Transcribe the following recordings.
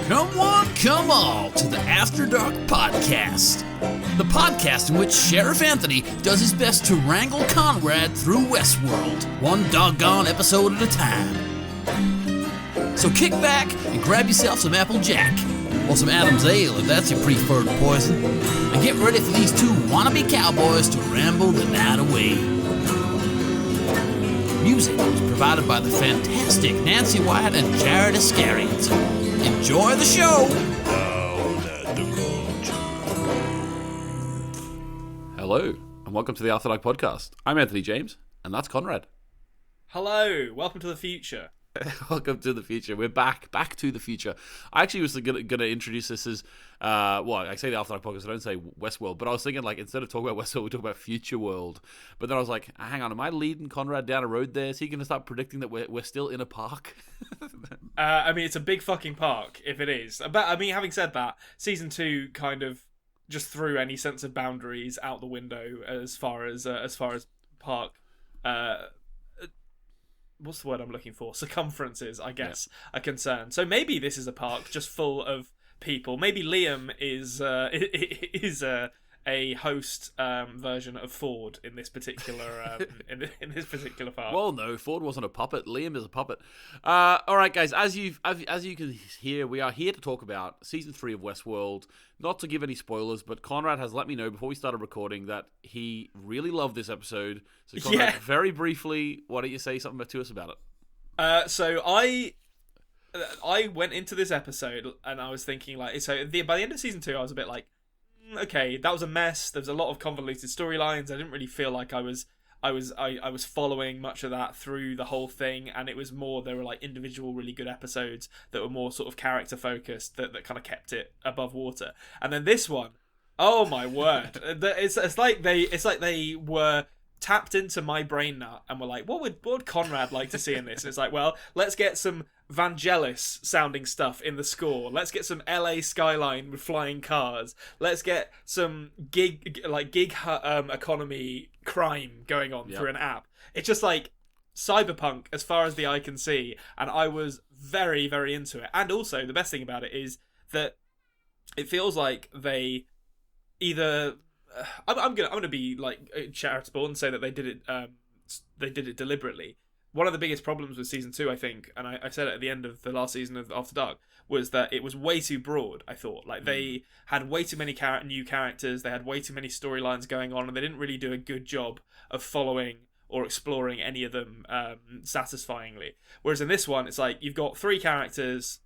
Come one, come all to the After Dark Podcast. The podcast in which Sheriff Anthony does his best to wrangle Konrad through Westworld, one doggone episode at a time. So kick back and grab yourself some Apple Jack, or some Adam's Ale if that's your preferred poison, and get ready for these two wannabe cowboys to ramble the night away. Music was provided by the fantastic Nancy Wyatt and Jared Iscariot. Enjoy the show! Hello, and welcome to the After Dark Podcast. I'm Anthony James, and that's Konrad. Hello, welcome to the future. Welcome to the future. We're back to the future. I actually was going to introduce this as, I say the After Dark Podcast, I don't say Westworld, but I was thinking, like, instead of talking about Westworld, we talk about Future World. But then I was like, hang on, am I leading Konrad down a road there? Is he going to start predicting that we're still in a park? I mean, it's a big fucking park, if it is. But, I mean, having said that, Season 2 kind of just threw any sense of boundaries out the window as far as park... what's the word I'm looking for? Circumferences, I guess, are concerned. So maybe this is a park just full of people. Maybe Liam is a host version of Ford in this particular in this particular park. Well, no, Ford wasn't a puppet. Liam is a puppet. All right, guys. As you can hear, we are here to talk about season 3 of Westworld. Not to give any spoilers, but Konrad has let me know before we started recording that he really loved this episode. So, Konrad, very briefly, why don't you say something to us about it? So I went into this episode and I was thinking, like, by the end of season 2, I was a bit like, okay, that was a mess. There was a lot of convoluted storylines. I didn't really feel like I was following much of that through the whole thing, and it was more, there were like individual really good episodes that were more sort of character focused that kind of kept it above water. And then this one, oh my word, it's like they were tapped into my brain nut and were like, what would Konrad like to see in this? And it's like, well, let's get some Vangelis sounding stuff in the score. Let's get some LA skyline with flying cars. Let's get some gig economy crime going on through an app. It's just like cyberpunk as far as the eye can see, and I was very, very into it. And also, the best thing about it is that it feels like they either I'm gonna be like charitable and say that they did it deliberately. One of the biggest problems with season 2, I think, and I said it at the end of the last season of After Dark, was that it was way too broad. I thought, like, they had way too many new characters, they had way too many storylines going on, and they didn't really do a good job of following or exploring any of them satisfyingly. Whereas in this one, it's like you've got 3 characters.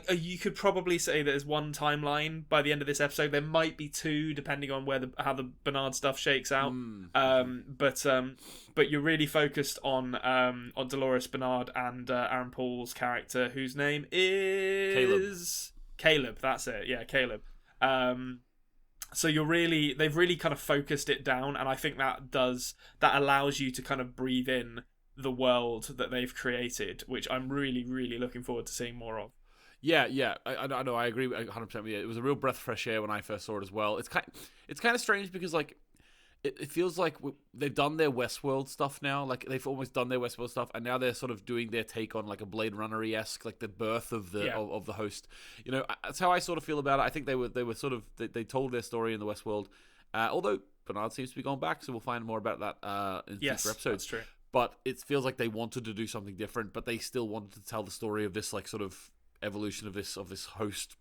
You could probably say there's one timeline by the end of this episode. There might be 2, depending on how the Bernard stuff shakes out. But you're really focused on Dolores, Bernard, and Aaron Paul's character, whose name is Caleb. That's it. Yeah, Caleb. So they've really kind of focused it down, and I think that allows you to kind of breathe in the world that they've created, which I'm really, really looking forward to seeing more of. Yeah, I know, I agree 100% with you. It was a real breath of fresh air when I first saw it as well. It's kind of strange because, like, it feels like they've done their Westworld stuff now. Like, they've almost done their Westworld stuff, and now they're sort of doing their take on, like, a Blade Runner-esque, like, the birth of the of the host. You know, that's how I sort of feel about it. I think they were sort of they told their story in the Westworld, although Bernard seems to be going back, so we'll find more about that in future episodes. That's true. But it feels like they wanted to do something different, but they still wanted to tell the story of this, like, sort of evolution of this host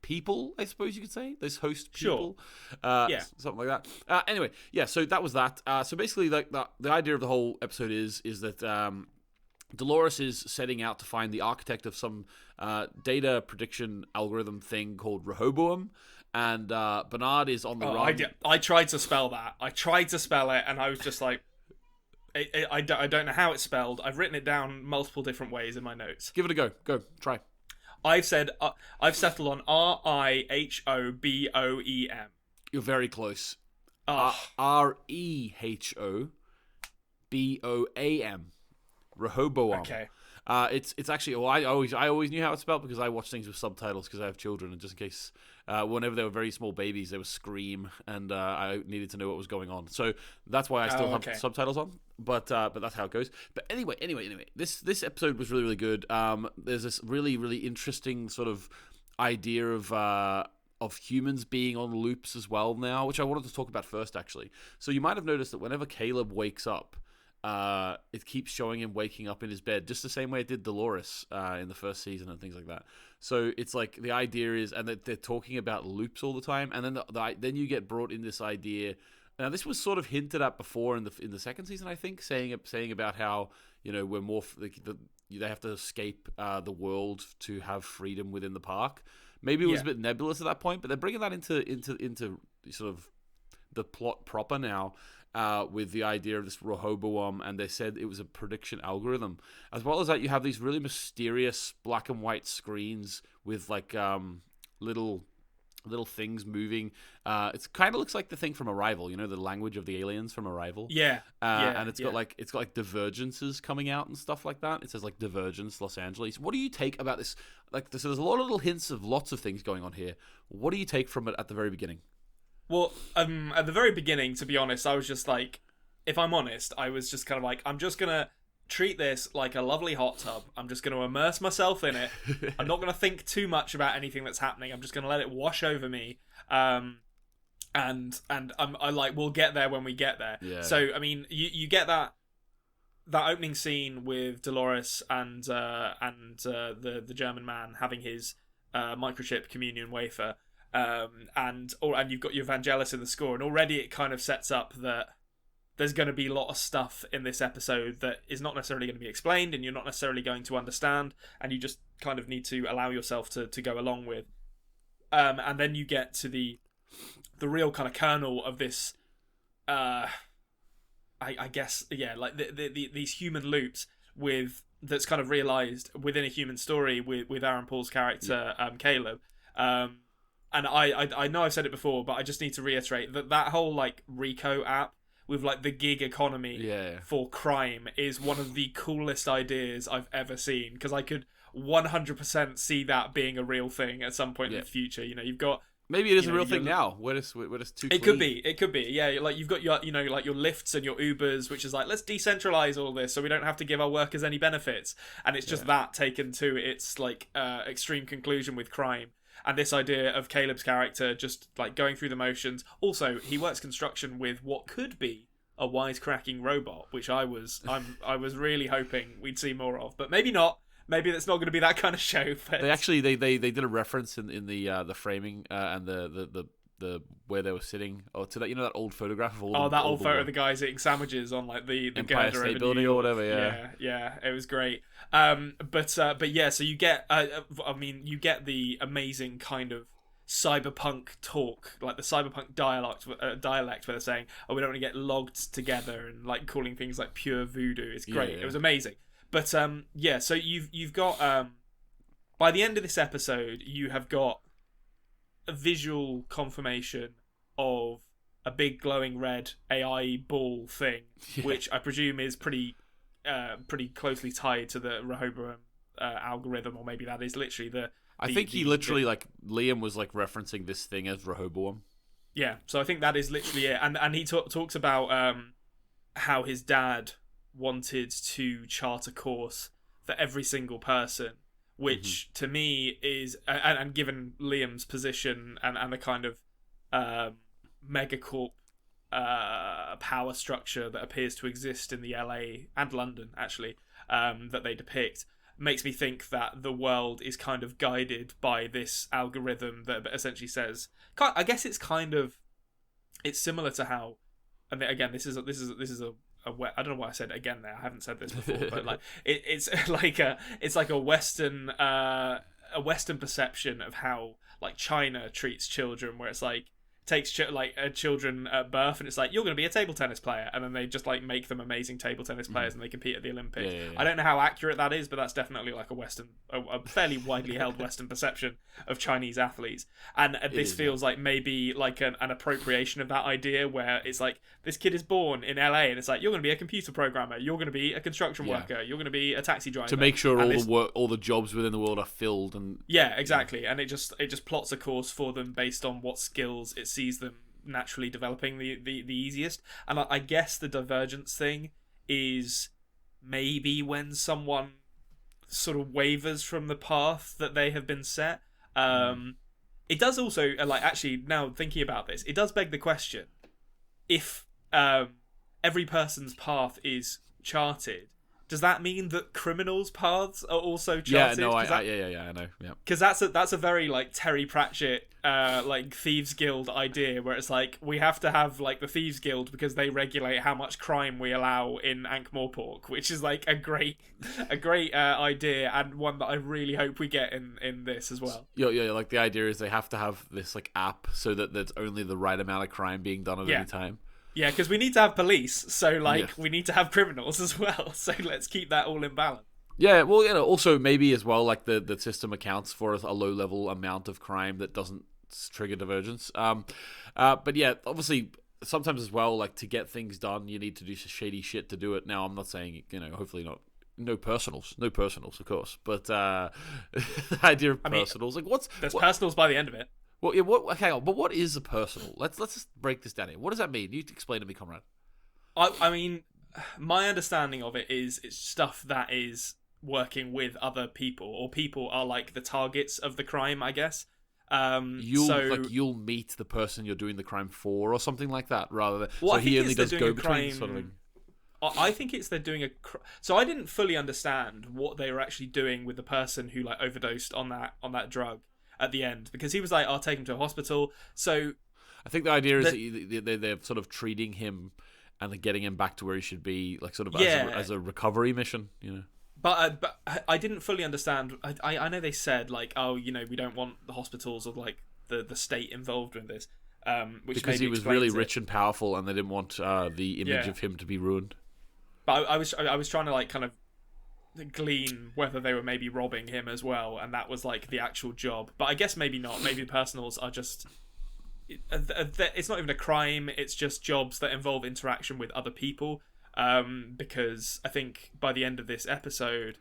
people, I suppose you could say, this host people, something like that. Anyway, so that was that. So basically, like, the idea of the whole episode is that Dolores is setting out to find the architect of some data prediction algorithm thing called Rehoboam, and Bernard is on the run. I tried to spell that. I tried to spell it, and I was just like, I don't know how it's spelled. I've written it down multiple different ways in my notes. Give it a go. Go. Try. I've settled on Rehoboem. You're very close. Rehoboam. Rehoboam. Okay. It's actually, well, I always knew how it's spelled because I watch things with subtitles because I have children, and just in case, whenever they were very small babies, they would scream, and I needed to know what was going on. So that's why I still have subtitles on. But that's how it goes. But anyway, this episode was really, really good. There's this really, really interesting sort of idea of humans being on loops as well now, which I wanted to talk about first, actually. So you might have noticed that whenever Caleb wakes up, it keeps showing him waking up in his bed, just the same way it did Dolores in the first season and things like that. So it's like the idea is, and they're talking about loops all the time, and then then you get brought in this idea. Now this was sort of hinted at before in the second season, I think, saying about how we're more they have to escape the world to have freedom within the park. Maybe it was a bit nebulous at that point, but they're bringing that into sort of the plot proper now. With the idea of this Rehoboam, and they said it was a prediction algorithm. As well as that, you have these really mysterious black and white screens with like little things moving. It kind of looks like the thing from Arrival, the language of the aliens from Arrival. And it's got like divergences coming out and stuff like that. It says like Divergence Los Angeles. What do you take about this? So there's a lot of little hints of lots of things going on here. What do you take from it at the very beginning? Well, at the very beginning, to be honest, I was just like, if I'm honest, I was just kind of like, I'm just going to treat this like a lovely hot tub. I'm just going to immerse myself in it. I'm not going to think too much about anything that's happening. I'm just going to let it wash over me. And I like, we'll get there when we get there. Yeah. So, I mean, you get that opening scene with Dolores and the German man having his microchip communion wafer. And you've got your Vangelis in the score, and already it kind of sets up that there's going to be a lot of stuff in this episode that is not necessarily going to be explained, and you're not necessarily going to understand, and you just kind of need to allow yourself to go along with. And then you get to the real kind of kernel of this. I guess like these human loops that's kind of realized within a human story with Aaron Paul's character Caleb. And I know I've said it before, but I just need to reiterate that whole like Rico app with like the gig economy for crime is one of the coolest ideas I've ever seen, because I could 100% see that being a real thing at some point in the future. You've got maybe it is a real thing now. We're just too. It could be. Yeah, like you've got your like your Lyfts and your Ubers, which is like, let's decentralize all this so we don't have to give our workers any benefits, and it's just that taken to its like extreme conclusion with crime. And this idea of Caleb's character just like going through the motions. Also, he works construction with what could be a wisecracking robot, which I was really hoping we'd see more of, but maybe not. Maybe that's not going to be that kind of show. But they did a reference in the framing and the where they were sitting, or to that that old photograph of all that old photo of the guys eating sandwiches on like the Empire State Building or whatever. Yeah, it was great. But yeah, so you get you get the amazing kind of cyberpunk talk, like the cyberpunk dialect where they're saying, oh, we don't want to get logged together, and like calling things like pure voodoo. It's great. It was amazing. But so you've got by the end of this episode, you have got a visual confirmation of a big glowing red AI ball thing, which I presume is pretty closely tied to the Rehoboam algorithm, or maybe that is literally I think Liam was like referencing this thing as Rehoboam. Yeah, so I think that is literally it, and he talks about how his dad wanted to chart a course for every single person, which to me is, and given Liam's position and the kind of megacorp power structure that appears to exist in the LA and London, actually, that they depict, makes me think that the world is kind of guided by this algorithm that essentially says, I guess it's similar to how, and again, this is a I don't know why I said again there. I haven't said this before, but like it's like a Western perception of how like China treats children, where it's like takes children at birth, and it's like, you're going to be a table tennis player, and then they just like make them amazing table tennis players, and they compete at the Olympics. I don't know how accurate that is, but that's definitely like a fairly widely held Western perception of Chinese athletes. And this feels like maybe like an appropriation of that idea, where it's like, this kid is born in LA, and it's like, you're going to be a computer programmer, you're going to be a construction worker, you're going to be a taxi driver, to make sure all the jobs within the world are filled. And exactly. And it just plots a course for them based on what skills it sees them naturally developing the easiest. And I guess the divergence thing is maybe when someone sort of wavers from the path that they have been set. It does also, like, actually, now thinking about this, it does beg the question, if every person's path is charted, does that mean that criminals' paths are also charted? Yeah, no, I know. Yeah, because that's a very like Terry Pratchett like Thieves Guild idea, where it's like, we have to have like the Thieves Guild because they regulate how much crime we allow in Ankh-Morpork, which is like a great idea, and one that I really hope we get in this as well. Yeah. Like, the idea is they have to have this like app so that there's only the right amount of crime being done at any time. Yeah, because we need to have police, so like we need to have criminals as well. So let's keep that all in balance. Yeah, well, also maybe as well, like the system accounts for a low level amount of crime that doesn't trigger divergence. But yeah, obviously sometimes as well, like, to get things done, you need to do shady shit to do it. Now, I'm not saying, hopefully not. No personals, of course. But the idea of personals, like, there's personals by the end of it. Well, yeah. Hang on, but what is a personal? Let's just break this down here. What does that mean? You explain to me, Konrad. I mean, my understanding of it is it's stuff that is working with other people, or people are like the targets of the crime, I guess. You'll meet the person you're doing the crime for, or something like that, rather than. Well, so he only does go between sort of thing. I think it's they're doing so I didn't fully understand what they were actually doing with the person who like overdosed on that drug at the end, because he was like, I'll take him to a hospital. So I think the idea is that they're sort of treating him and then getting him back to where he should be, like, sort of as a recovery mission, But I didn't fully understand. I know they said like, oh, we don't want the hospitals or like the state involved in this, which because he was really rich and powerful, and they didn't want the image of him to be ruined. But I was trying to like kind of glean whether they were maybe robbing him as well, and that was like the actual job. But I guess maybe not. Maybe the personals are just, it's not even a crime, it's just jobs that involve interaction with other people, because I think by the end of this episode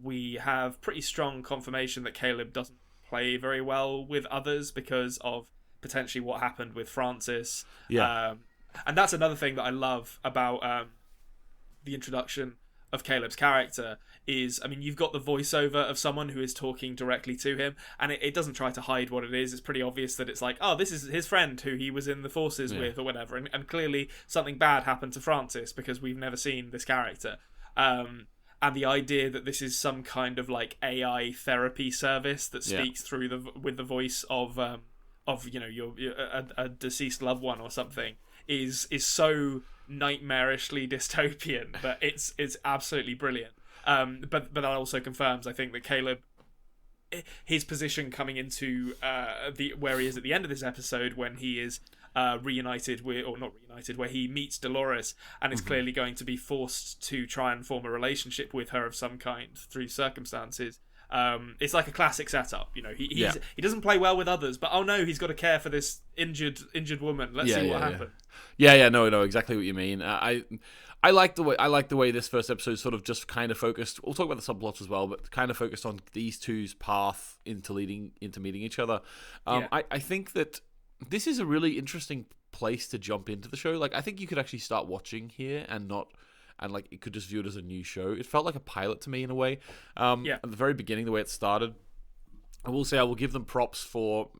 we have pretty strong confirmation that Caleb doesn't play very well with others because of potentially what happened with Francis. And that's another thing that I love about the introduction of Caleb's character is, I mean, you've got the voiceover of someone who is talking directly to him, and it doesn't try to hide what it is. It's pretty obvious that it's like, oh, this is his friend who he was in the forces with or whatever, and clearly something bad happened to Francis because we've never seen this character. And the idea that this is some kind of like AI therapy service that speaks through with the voice of a deceased loved one or something is so nightmarishly dystopian, but it's absolutely brilliant. But that also confirms, I think, that Caleb, his position coming into where he is at the end of this episode, when he is reunited with, or not reunited, where he meets Dolores and is clearly going to be forced to try and form a relationship with her of some kind through circumstances. It's like a classic setup, he doesn't play well with others, but oh no, he's got to care for this injured woman. Let's see what happens. No, exactly what you mean. I like the way this first episode sort of just kind of focused. We'll talk about the subplots as well, but kind of focused on these two's path into meeting each other. I think that this is a really interesting place to jump into the show. Like, I think you could actually start watching here and like it could just view it as a new show. It felt like a pilot to me in a way. At the very beginning, the way it started, I will say I will give them props for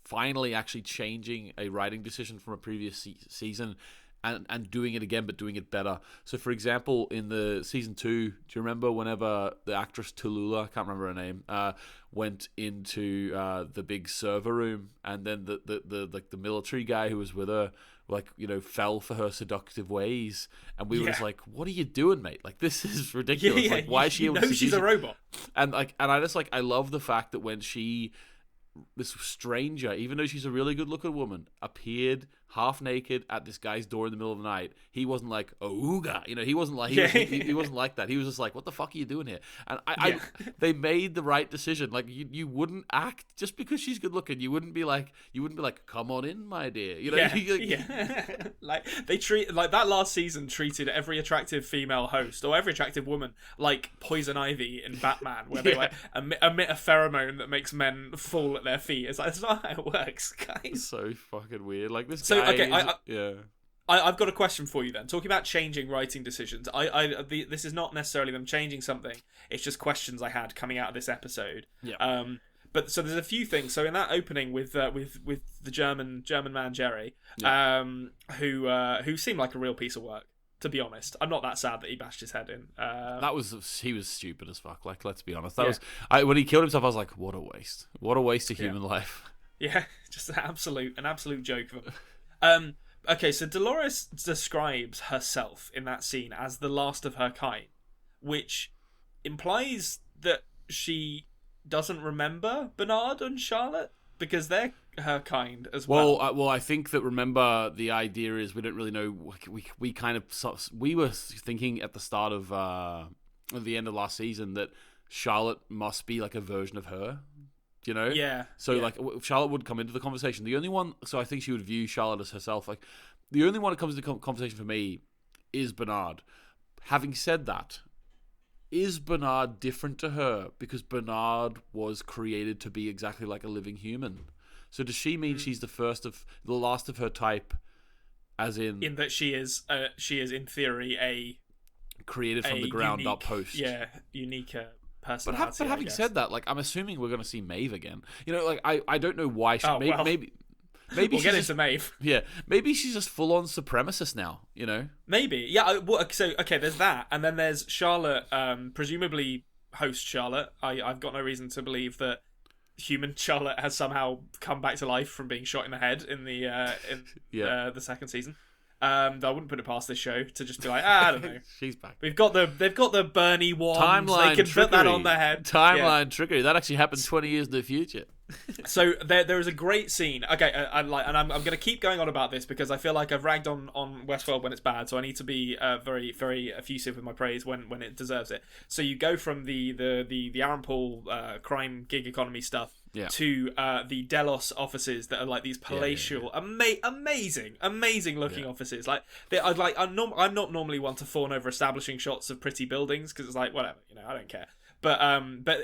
finally actually changing a writing decision from a previous season and doing it again, but doing it better. So, for example, in the season 2, do you remember whenever the actress Tallulah, I can't remember her name, went into the big server room, and then the military guy who was with her, fell for her seductive ways, and we were just like, "What are you doing, mate? Like, this is ridiculous. Like, why is she able to? She's a robot." And I just I love the fact that when she stranger, even though she's a really good looking woman, appeared half naked at this guy's door in the middle of the night, he wasn't like, ooga, he wasn't like, he wasn't like that. He was just like, what the fuck are you doing here? And they made the right decision. Like, you wouldn't act just because she's good looking. You wouldn't be like, come on in, my dear. Like, they treat, like, that last season treated every attractive female host or every attractive woman like Poison Ivy in Batman, where they like emit a pheromone that makes men fall at their feet. It's like, that's not how it works, guys. It's so fucking weird. Like, this so guy okay, yeah. I've got a question for you then. Talking about changing writing decisions, this is not necessarily them changing something. It's just questions I had coming out of this episode. Yeah. But so there's a few things. So in that opening with the German man Jerry, who seemed like a real piece of work. To be honest, I'm not that sad that he bashed his head in. He was stupid as fuck. Like, let's be honest. When he killed himself, I was like, what a waste. What a waste of human life. Yeah, just an absolute joke of him. Okay, so Dolores describes herself in that scene as the last of her kind, which implies that she doesn't remember Bernard and Charlotte because they're her kind as well. Well, I think that, remember, the idea is we don't really know. We were thinking at the start of at the end of last season that Charlotte must be like a version of her. Yeah. So like Charlotte would come into the conversation. The only one, so I think she would view Charlotte as herself. Like, the only one that comes into conversation for me is Bernard. Having said that, is Bernard different to her because Bernard was created to be exactly like a living human? So does she mean she's the last of her type, as in that she is in theory a created from the ground up host? Yeah, unique personality. But having said that, like, I'm assuming we're going to see Maeve again. Like, I don't know why she. Maybe we'll get into Maeve. Yeah, maybe she's just full on supremacist now. Maybe. Yeah. So okay, there's that, and then there's Charlotte, presumably host Charlotte. I've got no reason to believe that human Charlotte has somehow come back to life from being shot in the head in the second season. I wouldn't put it past this show to just be like, I don't know. She's back. They've got the Bernie wands. Timeline they can put that on their head. Timeline trickery. That actually happened 20 years in the future. So there is a great scene. Okay, I'm going to keep going on about this because I feel like I've ragged on Westworld when it's bad, so I need to be very, very effusive with my praise when it deserves it. So you go from the Aaron Paul crime gig economy stuff to the Delos offices that are like these palatial, amazing looking offices. Like I'm not normally one to fawn over establishing shots of pretty buildings because it's like whatever, I don't care. But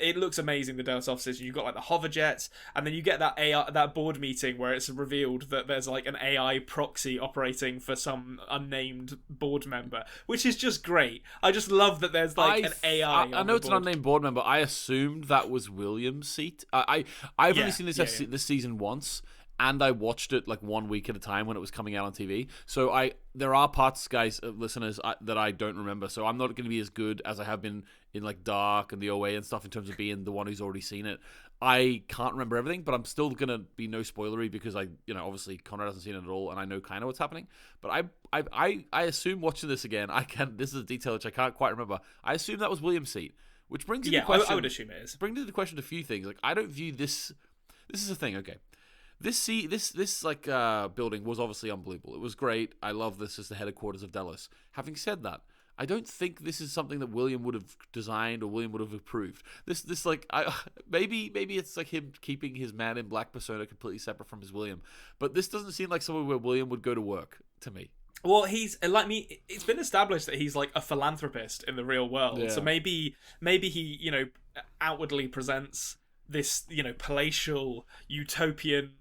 it looks amazing, the Delos offices. You've got like the hover jets, and then you get that board meeting where it's revealed that there's like an AI proxy operating for some unnamed board member, which is just great. I just love that there's like an AI. I know it's an unnamed board member. I assumed that was William's seat. I've only seen this season once. And I watched it like 1 week at a time when it was coming out on TV. So there are parts, guys, listeners, that I don't remember. So I'm not going to be as good as I have been in like Dark and the OA and stuff in terms of being the one who's already seen it. I can't remember everything, but I'm still going to be no spoilery because obviously Konrad hasn't seen it at all, and I know kind of what's happening. But I assume watching this again, this is a detail which I can't quite remember. I assume that was William's seat, which brings into question. I would assume it is. Brings into question a few things. Like, I don't view this. This is the thing. Okay. This building was obviously unbelievable. It was great. I love this as the headquarters of Delos. Having said that, I don't think this is something that William would have designed or William would have approved. Maybe it's like him keeping his Man in Black persona completely separate from his William. But this doesn't seem like somewhere where William would go to work to me. Well, he's like me. It's been established that he's like a philanthropist in the real world. Yeah. So maybe he outwardly presents this palatial utopian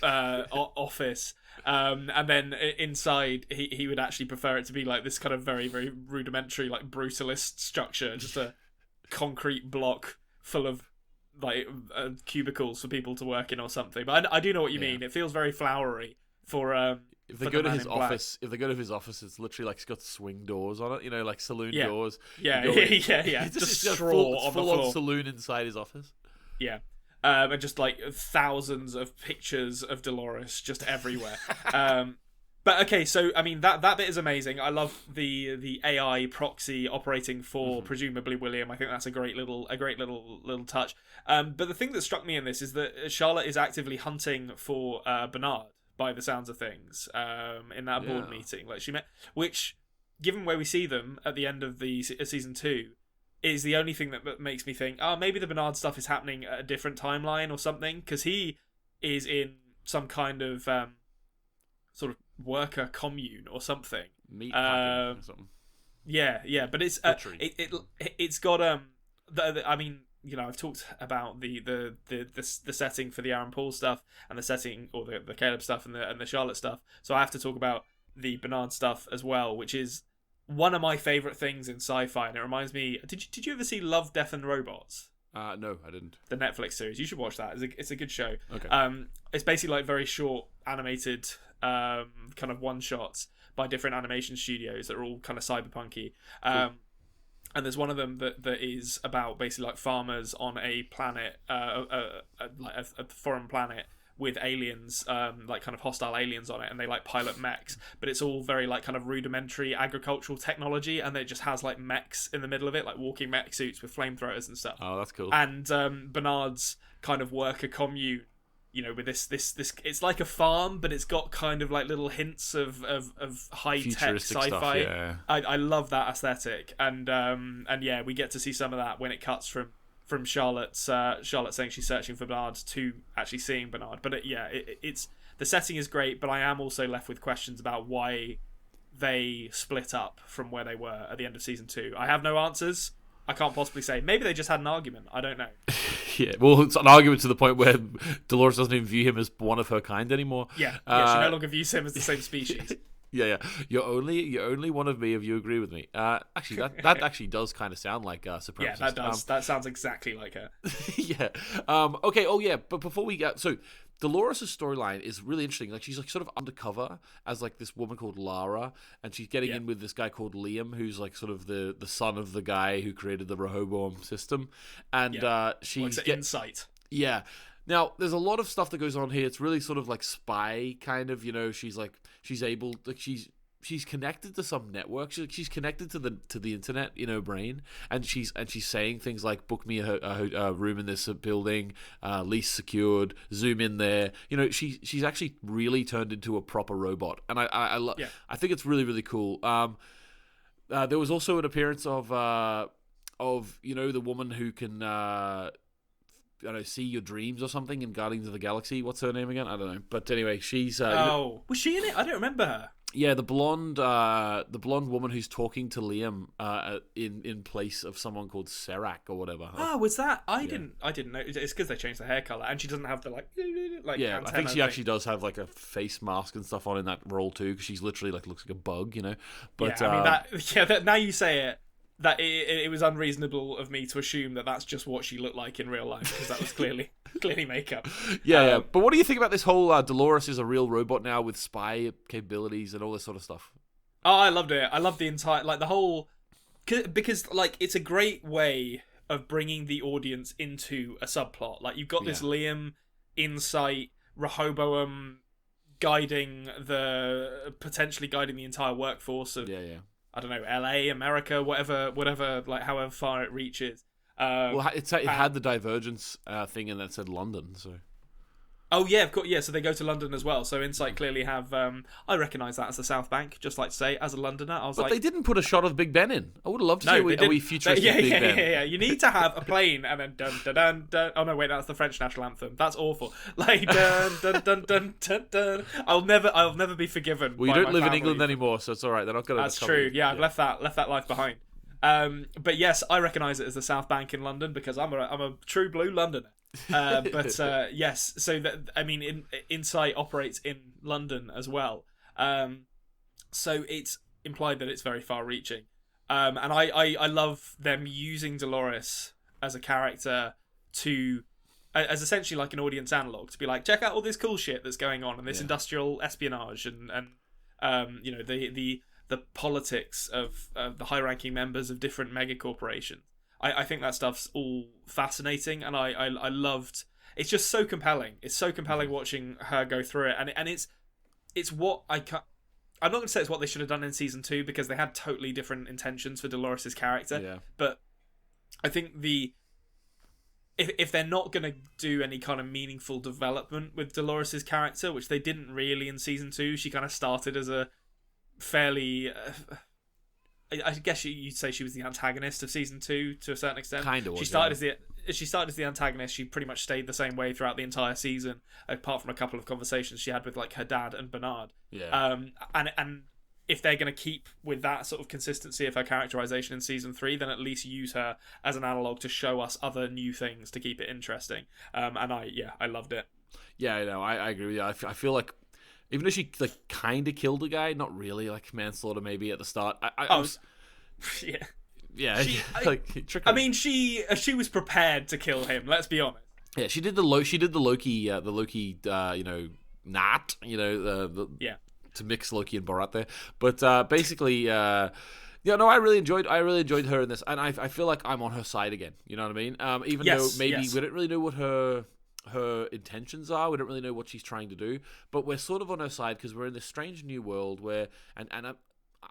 office, and then inside he would actually prefer it to be like this kind of very, very rudimentary, like brutalist structure, just a concrete block full of like cubicles for people to work in or something. But I do know what you mean. It feels very flowery for if they go to his office, it's literally like it's got swing doors on it, like saloon doors. Yeah. Just straw on the floor. On saloon inside his office. Yeah. And just like thousands of pictures of Dolores just everywhere. But okay, so I mean that bit is amazing. I love the AI proxy operating for presumably William. I think that's a great little touch. But the thing that struck me in this is that Charlotte is actively hunting for Bernard by the sounds of things in that board meeting. Like she met, which given where we see them at the end of the season 2, is the only thing that makes me think, oh, maybe the Bernard stuff is happening at a different timeline or something, because he is in some kind of sort of worker commune or something. Meat packing or something. Yeah, but it's it's got I mean, you know, I've talked about the setting for the Aaron Paul stuff and the setting, or the Caleb stuff and the Charlotte stuff. So I have to talk about the Bernard stuff as well, which is one of my favorite things in sci-fi, and it reminds me. Did you ever see Love, Death and Robots? No, I didn't. The Netflix series. You should watch that. It's a good show. Okay. It's basically like very short animated kind of one shots by different animation studios that are all kind of cyberpunky. Cool. And there's one of them that is about basically like farmers on a planet, like a foreign planet with aliens, like kind of hostile aliens on it, and they like pilot mechs, but it's all very like kind of rudimentary agricultural technology, and it just has like mechs in the middle of it, like walking mech suits with flamethrowers and stuff. Oh, that's cool. And Bernard's kind of worker commune, you know, with this it's like a farm, but it's got kind of like little hints of high tech sci-fi stuff, yeah. I love that aesthetic, and yeah, we get to see some of that when it cuts from Charlotte saying she's searching for Bernard to actually seeing Bernard. But it's the setting is great, but I am also left with questions about why they split up from where they were at the end of season 2. I have no answers. I can't possibly say. Maybe they just had an argument. I don't know. Yeah, well, it's an argument to the point where Dolores doesn't even view him as one of her kind anymore. Yeah, she no longer views him as the same species. Yeah. You're only one of me if you agree with me. Actually, that actually does kind of sound like supremacist. Yeah, that does. That sounds exactly like her. Yeah. Okay. Oh, yeah. But before we get Dolores' storyline is really interesting. Like, she's like sort of undercover as like this woman called Lara, and she's getting in with this guy called Liam, who's like sort of the son of the guy who created the Rehoboam system, and she's Insight. Yeah. Now, there's a lot of stuff that goes on here. It's really sort of like spy kind of, you know, she's connected to some network. She's connected to the internet in her brain, and she's saying things like, "Book me a room in this building, lease secured. Zoom in there." You know, she's actually really turned into a proper robot, and I think it's really, really cool. There was also an appearance of you know, the woman who can I don't know, see your dreams or something in Guardians of the Galaxy. What's her name again? I don't know. But anyway, she's was she in it? I don't remember her. Yeah, the blonde woman who's talking to Liam in place of someone called Serac or whatever. Oh, was that? I didn't know. It's because they changed the hair color, and she doesn't have the like. Yeah, I think she actually does have like a face mask and stuff on in that role too, because she's literally like looks like a bug, you know. But yeah, I mean that now you say it. That it was unreasonable of me to assume that that's just what she looked like in real life, because that was clearly makeup. Yeah. But what do you think about this whole Dolores is a real robot now with spy capabilities and all this sort of stuff? Oh, I loved it. I loved the entire the whole, because like it's a great way of bringing the audience into a subplot. Like you've got this Liam insight, Rehoboam potentially guiding the entire workforce of I don't know, LA, America, whatever, like however far it reaches. Well, it had the divergence thing, and that said London. So. Oh yeah, of course, yeah. So they go to London as well. So Insight clearly have. I recognise that as the South Bank. Just like to say, as a Londoner, I was but they didn't put a shot of Big Ben in. I would have loved to see are we futuristic Big Ben. Yeah. You need to have a plane and then dun dun dun dun. Oh no, wait, that's the French national anthem. That's awful. Like dun dun dun dun dun dun. I'll never be forgiven. Well, you don't live in England anymore, so it's all right. They're not going to. That's true. Yeah, I've left that life behind. But yes, I recognise it as the South Bank in London because I'm a true blue Londoner. Yes, so that I mean, Insight operates in London as well. So it's implied that it's very far-reaching, and I love them using Dolores as a character to, as essentially like an audience analog, to be like, check out all this cool shit that's going on and this industrial espionage and you know the politics of the high-ranking members of different mega corporations. I think that stuff's all fascinating, and I loved. It's just so compelling. It's so compelling watching her go through it, and it's what I'm not going to say it's what they should have done in season 2 because they had totally different intentions for Dolores' character. Yeah. But I think if they're not going to do any kind of meaningful development with Dolores' character, which they didn't really in season 2, she kind of started as a fairly... I guess you'd say she was the antagonist of season 2 to a certain extent. Kind of. She started as the antagonist. She pretty much stayed the same way throughout the entire season, apart from a couple of conversations she had with like her dad and Bernard. Yeah. And if they're going to keep with that sort of consistency of her characterization in season 3, then at least use her as an analog to show us other new things to keep it interesting. And I loved it. Yeah, I know. I agree with you. I feel like even though she like kind of killed a guy, not really, like manslaughter maybe at the start. Yeah. Yeah, she was prepared to kill him. Let's be honest. Yeah, she did the Loki, Nat, to mix Loki and Borat there. But basically, I really enjoyed her in this, and I feel like I'm on her side again. You know what I mean? Even though maybe we don't really know what her intentions are, we don't really know what she's trying to do, but we're sort of on her side because we're in this strange new world where, and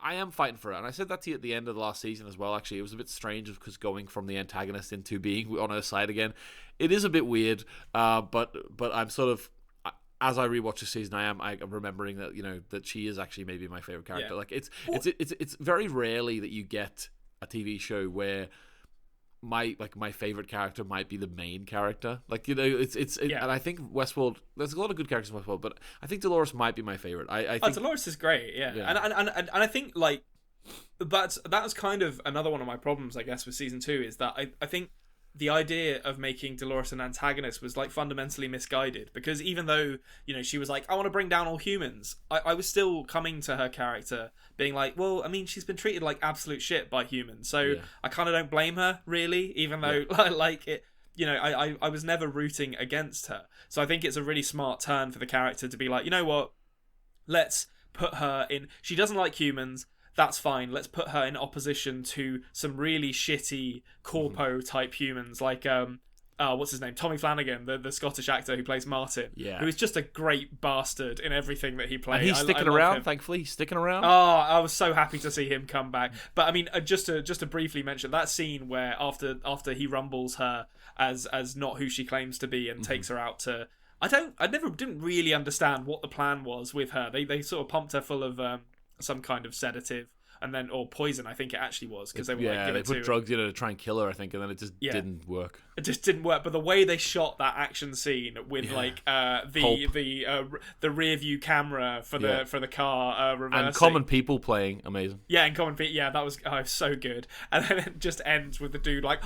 I am fighting for her, and I said that to you at the end of the last season as well. Actually, it was a bit strange because going from the antagonist into being on her side again, it is a bit weird. But I'm sort of, as I rewatch the season, I'm remembering that that she is actually maybe my favorite character. Like it's very rarely that you get a TV show where my favorite character might be the main character. Like and I think Westworld, there's a lot of good characters in Westworld, but I think Dolores might be my favorite. I think Dolores is great, yeah. And I think like that's kind of another one of my problems, I guess, with season 2 is that I think the idea of making Dolores an antagonist was like fundamentally misguided, because even though she was like, I want to bring down all humans, I was still coming to her character being like, well, I mean, she's been treated like absolute shit by humans, so I kind of don't blame her really, even though like it, I was never rooting against her. So I think it's a really smart turn for the character to be like, you know what, let's put her in, she doesn't like humans, that's fine. Let's put her in opposition to some really shitty corpo type humans, like what's his name, Tommy Flanagan, the Scottish actor who plays Martin, who is just a great bastard in everything that he plays. And he's sticking around. Thankfully, he's sticking around. Oh, I was so happy to see him come back. But I mean, just to briefly mention that scene where after he rumbles her as not who she claims to be and takes her out to. I didn't really understand what the plan was with her. They sort of pumped her full of some kind of sedative, and then or poison, I think it actually was, because they were they put drugs to try and kill her, I think, and then it just didn't work. It just didn't work. But the way they shot that action scene with the rear view camera for the car reversing, and common people playing, amazing. Yeah, and common people. Yeah, that was so good. And then it just ends with the dude like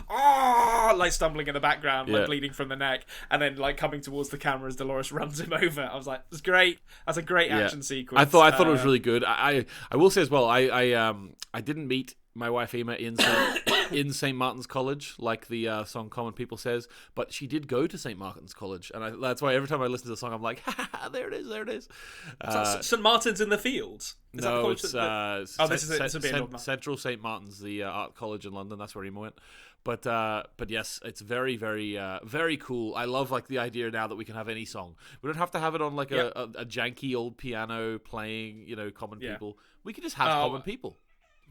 stumbling in the background, like bleeding from the neck, and then like coming towards the camera as Dolores runs him over. I was like, it's great. That's a great action sequence. I thought it was really good. I will say as well, I didn't meet my wife Emma in St. Martin's College, like the song Common People says, but she did go to St. Martin's College, and that's why every time I listen to the song, I'm like, there it is. St. Martin's in the Fields? Is that the college this is a bit old now. Central St. Martin's, the art college in London. That's where Emma went. But yes, it's very, very, very cool. I love like the idea now that we can have any song. We don't have to have it on like a janky old piano playing, Common People. We can just have Common People.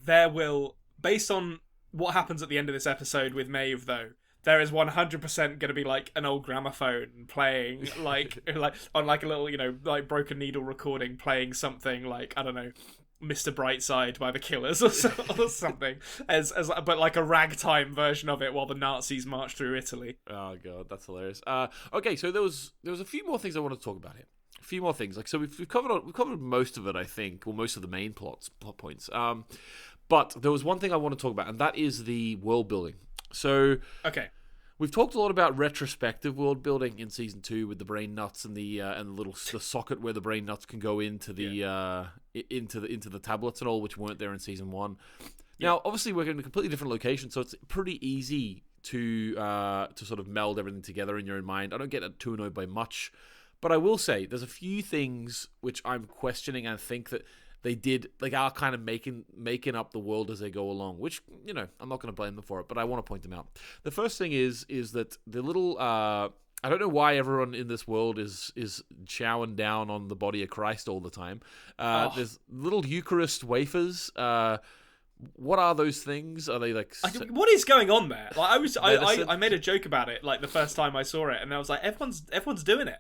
There will, based on what happens at the end of this episode with Maeve, though, there is 100% going to be like an old gramophone playing, like on like a little, like broken needle recording, playing something like, I don't know, Mr. Brightside by the Killers or something, but like a ragtime version of it while the Nazis march through Italy. Oh god, that's hilarious. Okay, so there was a few more things I want to talk about here. A few more things, like so we've covered most of it, I think, or most of the main plot points. But there was one thing I want to talk about, and that is the world building. So okay. We've talked a lot about retrospective world building in season 2 with the brain nuts and the socket where the brain nuts can go into the into the tablets and all, which weren't there in season 1. Now, obviously, we're in a completely different location, so it's pretty easy to sort of meld everything together in your own mind. I don't get too annoyed by much, but I will say there's a few things which I'm questioning and think that they did, like, are kind of making up the world as they go along, which, I'm not going to blame them for it, but I want to point them out. The first thing is that the little I don't know why everyone in this world is chowing down on the body of Christ all the time. There's little Eucharist wafers. What are those things? Are they like? What is going on there? Like I made a joke about it like the first time I saw it, and I was like, everyone's doing it.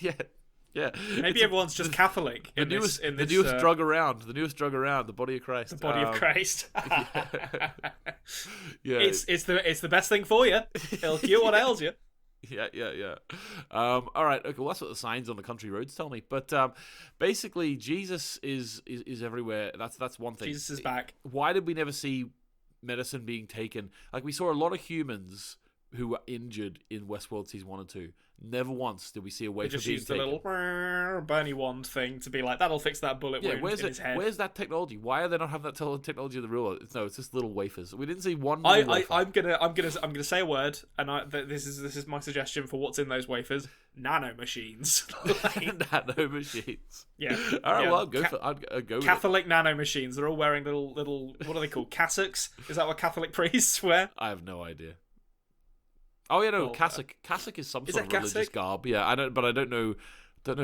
Yeah. Maybe everyone's just Catholic. The newest drug around. The newest drug around. The body of Christ. The body of Christ. Yeah. It's the best thing for you. It'll cure what ails you. Yeah. All right. Okay. Well, that's what the signs on the country roads tell me. But basically, Jesus is everywhere. That's one thing. Jesus is back. Why did we never see medicine being taken? Like, we saw a lot of humans who were injured in Westworld season 1 and 2. Never once did we see a way for being taken. Just used the little Bernie wand thing to be like, that'll fix that bullet wound in his head. Where's that technology? Why are they not having that technology in the real world? No, it's just little wafers. We didn't see one. I'm gonna say a word, and this is my suggestion for what's in those wafers: nano machines. Nano machines. Yeah. All right. Well, I'll go with Catholic nano machines. They're all wearing little. What are they called? Cassocks. Is that what Catholic priests wear? I have no idea. Oh yeah, no, cassock. Cassock is some sort of religious garb. Yeah, I don't know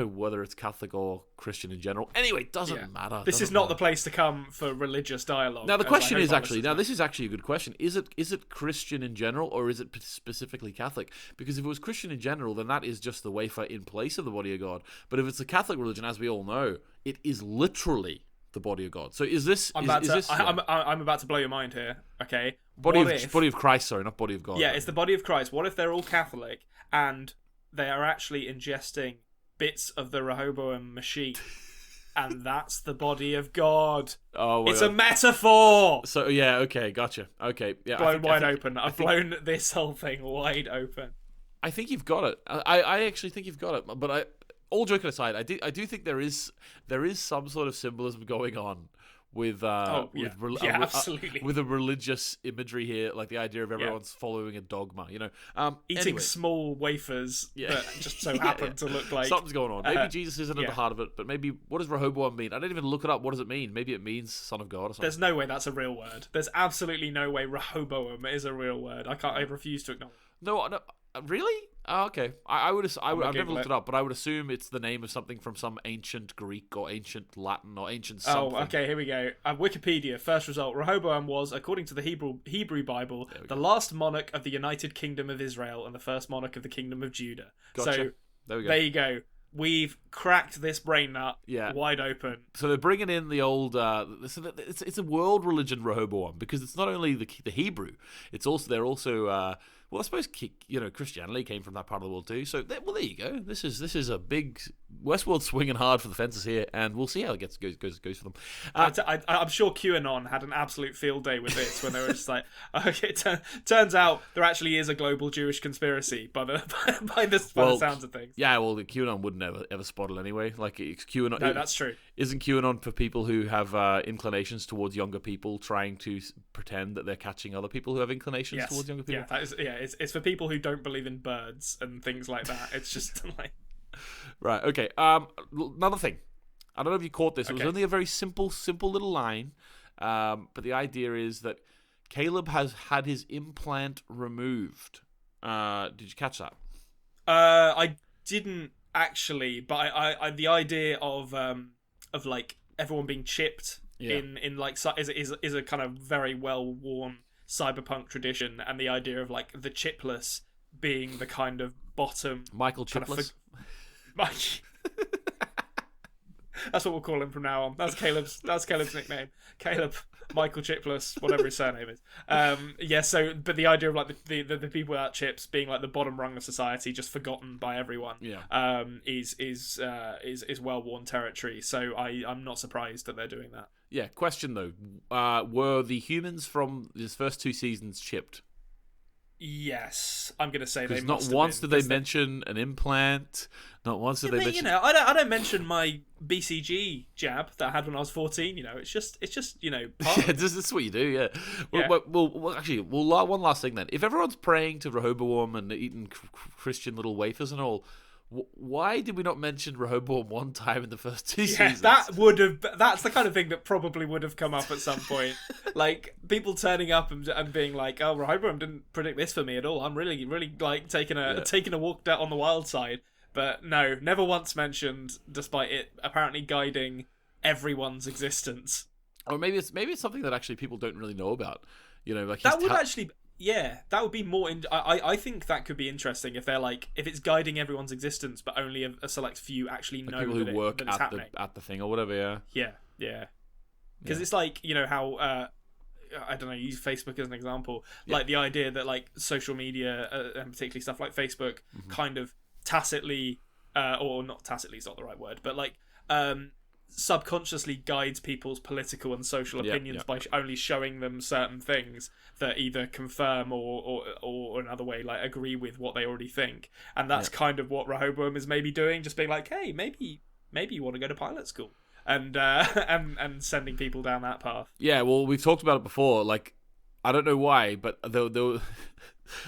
whether it's Catholic or Christian in general. Anyway, it doesn't matter. This is not the place to come for religious dialogue. Now the question is actually, this is actually a good question. Is it Christian in general, or is it specifically Catholic? Because if it was Christian in general, then that is just the wafer in place of the body of God. But if it's a Catholic religion, as we all know, it is literally the body of God. So is this? I'm about to blow your mind here. Okay. Body of Christ, sorry, not body of God. Yeah, it's the body of Christ. What if they're all Catholic and they are actually ingesting bits of the Rehoboam machine, and that's the body of God? Oh, it's a metaphor. So yeah, okay, gotcha. Okay, yeah, blown wide open. I've blown this whole thing wide open. I think you've got it. I actually think you've got it. But all joking aside, I do think there is some sort of symbolism going on with absolutely with a religious imagery here, like the idea of everyone's following a dogma, eating small wafers that just so happen to look like something's going on. Maybe Jesus isn't at the heart of it, but maybe what does Rehoboam mean? I didn't even look it up. What does it mean? Maybe it means son of God or something. There's no way that's a real word. There's absolutely no way Rehoboam is a real word. I refuse to acknowledge. No, really? Oh, okay. I've never looked it up, but I would assume it's the name of something from some ancient Greek or ancient Latin or ancient something. Oh, okay, here we go. Wikipedia, first result. Rehoboam was, according to the Hebrew Bible, the last monarch of the United Kingdom of Israel and the first monarch of the Kingdom of Judah. Gotcha. So, there we go. There you go. We've cracked this brain nut wide open. So they're bringing in the old. It's a world religion, Rehoboam, because it's not only the Hebrew. It's also they're also. Well, I suppose Christianity came from that part of the world too. So there you go. This is a big Westworld swinging hard for the fences here, and we'll see how it goes for them. I'm sure QAnon had an absolute field day with this when they were just like, okay, turns out there actually is a global Jewish conspiracy by the sounds of things. Yeah, well, the QAnon wouldn't ever spot it anyway. Like QAnon. No, that's true. Isn't QAnon for people who have inclinations towards younger people, trying to pretend that they're catching other people who have inclinations towards younger people? It's for people who don't believe in birds and things like that. It's just like... Right, okay. Another thing. I don't know if you caught this. It was only a very simple little line. But the idea is that Caleb has had his implant removed. Did you catch that? I didn't actually, but I the idea of like everyone being chipped in like is a kind of very well worn cyberpunk tradition, and the idea of like the chipless being the kind of bottom Michael Chipless. That's what we'll call him from now on. That's Caleb's nickname. Caleb Michael Chipless, whatever his surname is. So but the idea of like the people without chips being like the bottom rung of society, just forgotten by everyone, is well worn territory. So I'm not surprised that they're doing that. Yeah, question though. Were the humans from his first 2 seasons chipped? Yes, I'm going to say they must not have once been, did they mention an implant. Not once did they mention. I don't mention my BCG jab that I had when I was 14. It's just part this is what you do. Yeah. Well, actually, one last thing then. If everyone's praying to Rehoboam and eating Christian little wafers and all, Why did we not mention Rehoboam one time in the first 2 seasons? That's the kind of thing that probably would have come up at some point. Like, people turning up and being like, oh, Rehoboam didn't predict this for me at all. I'm really, really, like, taking a walk down on the wild side. But no, never once mentioned, despite it apparently guiding everyone's existence. Or maybe it's something that actually people don't really know about. You know, like that would actually... Yeah, that would be more. I think that could be interesting if they're like, if it's guiding everyone's existence, but only a select few actually know people who work it's happening at the thing or whatever. Yeah. Because it's like, you know how I don't know, use Facebook as an example. Like the idea that like social media and particularly stuff like Facebook kind of tacitly, or not tacitly is not the right word, but like subconsciously guides people's political and social opinions by only showing them certain things that either confirm or another way like agree with what they already think. And that's kind of what Rehoboam is maybe doing, just being like, hey, maybe you want to go to pilot school, and sending people down that path. Yeah, well, we've talked about it before. Like, I don't know why, but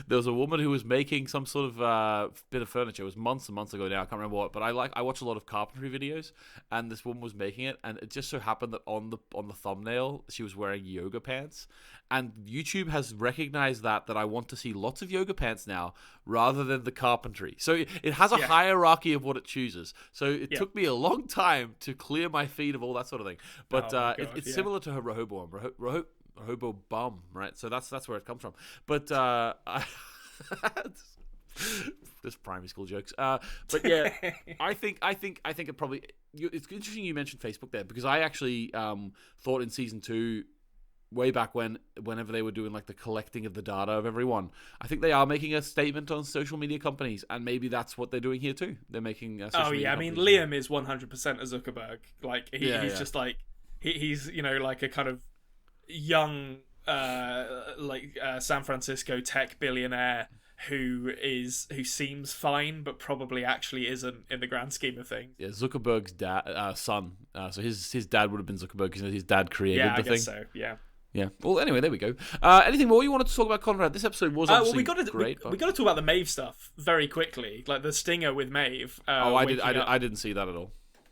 there was a woman who was making some sort of bit of furniture. It was months and months ago now. I can't remember what, but I watch a lot of carpentry videos, and this woman was making it, and it just so happened that on the thumbnail she was wearing yoga pants, and YouTube has recognized that I want to see lots of yoga pants now rather than the carpentry. So it has a hierarchy of what it chooses. So it took me a long time to clear my feed of all that sort of thing. But it's similar to her Rehoboam. Rehoboam, right? So that's where it comes from. But just primary school jokes. But yeah, I think it probably. It's interesting you mentioned Facebook there, because I actually thought in season 2, way back whenever they were doing like the collecting of the data of everyone, I think they are making a statement on social media companies, and maybe that's what they're doing here too. They're making. I mean, Liam is 100% a Zuckerberg. Like he's just like he's like a kind of young San Francisco tech billionaire who seems fine but probably actually isn't in the grand scheme of things. Yeah, Zuckerberg's son. So his dad would have been Zuckerberg because his dad created the thing. Yeah, I guess so. Yeah. Yeah. Well, anyway, there we go. Anything more you wanted to talk about, Konrad? This episode was obviously great. We got to talk about the Maeve stuff very quickly, like the stinger with Maeve. I didn't see that at all.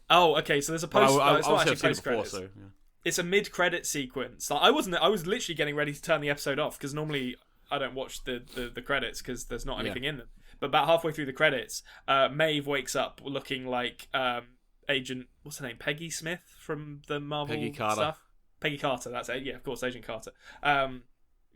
Oh, okay. So there's a post. It's not actually post credits. So, yeah. It's a mid-credit sequence. Like, I was literally getting ready to turn the episode off, because normally I don't watch the credits because there's not anything in them. But about halfway through the credits, Maeve wakes up looking like Agent, what's her name, Peggy Smith from the Marvel stuff. Peggy Carter, that's it. Yeah, of course, Agent Carter.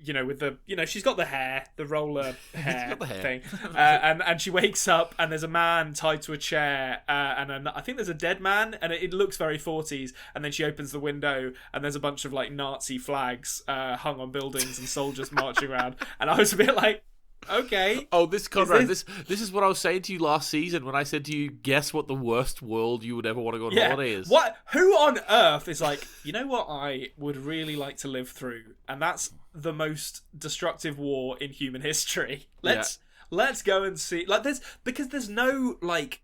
With the, she's got the hair, the roller hair thing. And she wakes up and there's a man tied to a chair, and I think there's a dead man, and it looks very 40s. And then she opens the window and there's a bunch of like Nazi flags hung on buildings and soldiers marching around. And I was a bit like, okay. Oh, Konrad, this is what I was saying to you last season when I said to you, guess what the worst world you would ever want to go on holiday is. What? Who on earth is like, you know what I would really like to live through? And that's the most destructive war in human history. Let's go and see. Like, there's no like,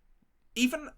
even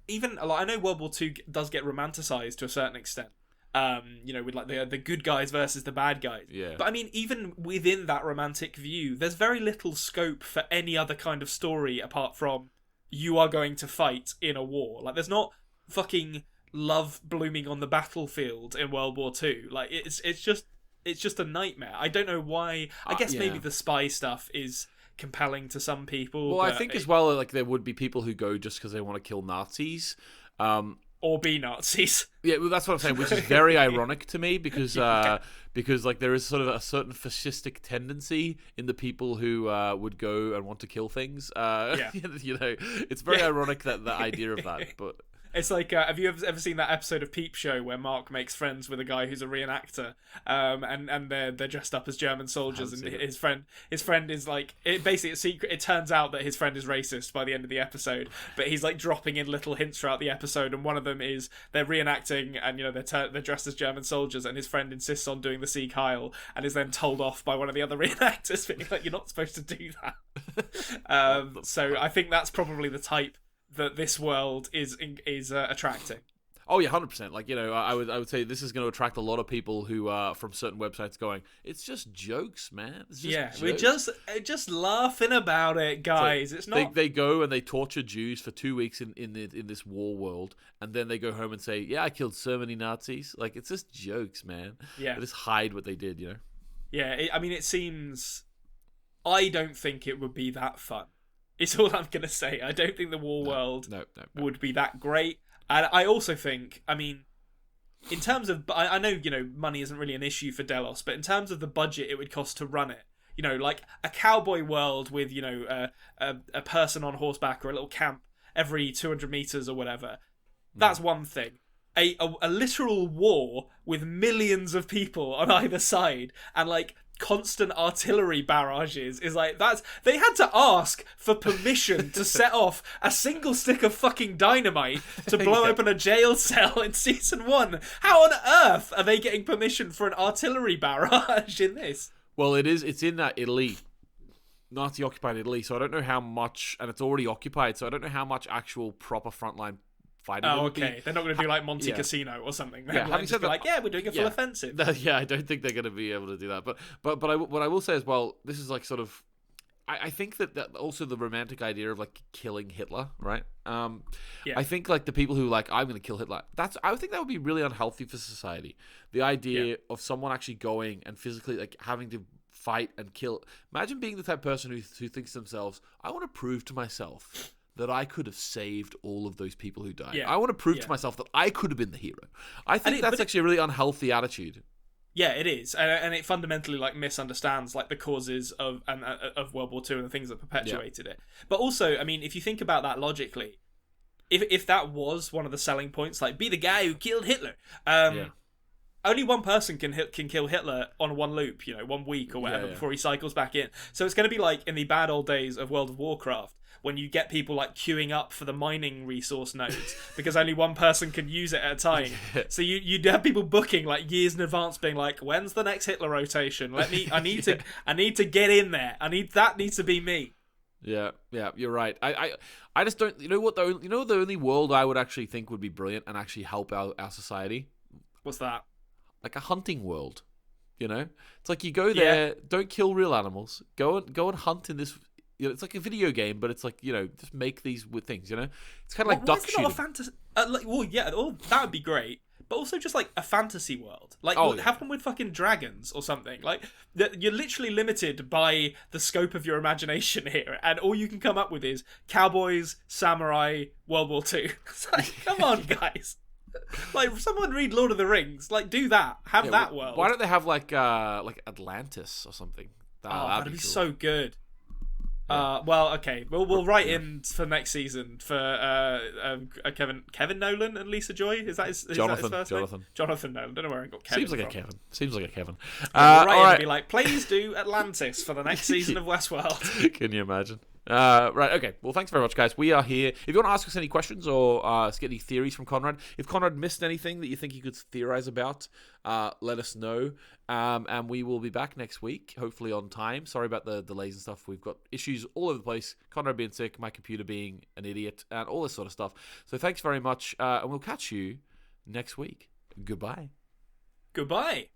like, I know World War II does get romanticized to a certain extent. With like the good guys versus the bad guys. Yeah. But I mean, even within that romantic view, there's very little scope for any other kind of story apart from you are going to fight in a war. Like, there's not fucking love blooming on the battlefield in World War II. Like, it's just a nightmare. I don't know why. I guess maybe the spy stuff is compelling to some people. Well, I think as well, like, there would be people who go just because they want to kill Nazis. Or be Nazis. Yeah, well, that's what I'm saying, which is very ironic to me, because like there is sort of a certain fascistic tendency in the people who would go and want to kill things. It's very ironic that the idea of that, but. It's like, have you ever seen that episode of Peep Show where Mark makes friends with a guy who's a reenactor, and they're dressed up as German soldiers, and his friend is like, basically a secret. It turns out that his friend is racist by the end of the episode, but he's like dropping in little hints throughout the episode, and one of them is they're reenacting, and they're dressed as German soldiers, and his friend insists on doing the Sieg Heil, and is then told off by one of the other reenactors, being like, you're not supposed to do that. So I think that's probably the type that this world is attracting. Oh yeah, 100%. Like, I would say this is going to attract a lot of people who are from certain websites going, it's just jokes, man. It's just jokes. We're just laughing about it, guys. It's not. They go and they torture Jews for 2 weeks in this war world, and then they go home and say, yeah, I killed so many Nazis. Like, it's just jokes, man. Yeah. They just hide what they did, Yeah, it seems. I don't think it would be that fun. It's all I'm gonna say. I don't think the war world would be that great. And I also think, in terms of, I know, money isn't really an issue for Delos, but in terms of the budget it would cost to run it, like a cowboy world with, a person on horseback or a little camp every 200 meters or whatever, that's one thing. A literal war with millions of people on either side and, like, constant artillery barrages is like, they had to ask for permission to set off a single stick of fucking dynamite to blow open a jail cell in season 1. How on earth are they getting permission for an artillery barrage in this? Well, it's in Italy, Nazi occupied Italy, so I don't know how much, and it's already occupied, so I don't know how much actual proper frontline fighting. Oh, okay. They're not going to do like Monte Casino or something. Yeah, having said that, we're doing a full offensive. Yeah, I don't think they're going to be able to do that. But what I will say as well, this is like sort of, I think that also the romantic idea of like killing Hitler, right? I think like the people who like, I'm going to kill Hitler, I think that would be really unhealthy for society. The idea of someone actually going and physically like having to fight and kill. Imagine being the type of person who thinks to themselves, I want to prove to myself that I could have saved all of those people who died. I want to prove to myself that I could have been the hero. I think that's actually a really unhealthy attitude. Yeah, it is, and it fundamentally like misunderstands like the causes of World War II and the things that perpetuated it. But also, if you think about that logically, if that was one of the selling points, like be the guy who killed Hitler, only one person can kill Hitler on one loop, 1 week or whatever before he cycles back in. So it's going to be like in the bad old days of World of Warcraft, when you get people like queuing up for the mining resource nodes because only one person can use it at a time. So you'd have people booking like years in advance, being like, "When's the next Hitler rotation? I need to get in there. That needs to be me." Yeah, you're right. I just don't. You know what? The only world I would actually think would be brilliant and actually help our society. What's that? Like a hunting world. It's like you go there, don't kill real animals. Go and hunt in this. It's like a video game, but it's like, just make these with things, It's kind of like duck shooting. Not a fantasy? That would be great. But also just like a fantasy world. Like, have them with fucking dragons or something. Like, you're literally limited by the scope of your imagination here, and all you can come up with is cowboys, samurai, World War II. It's like, come on, guys. Like, someone read Lord of the Rings. Like, do that. Have that world. Why don't they have like Atlantis or something? That'd be so good. Well, okay. We'll write in for next season for Kevin Nolan and Lisa Joy. Is that his first name? Jonathan Nolan. Don't know where I got Kevin. Seems like a Kevin. We'll write in and be like, please do Atlantis for the next season of Westworld. Can you imagine? Right, okay. Well, thanks very much, guys. We are here. If you want to ask us any questions or get any theories from Konrad, if Konrad missed anything that you think he could theorize about, let us know. And we will be back next week, hopefully on time. Sorry about the delays and stuff. We've got issues all over the place. Konrad being sick, my computer being an idiot, and all this sort of stuff. So thanks very much, and we'll catch you next week. Goodbye. Goodbye.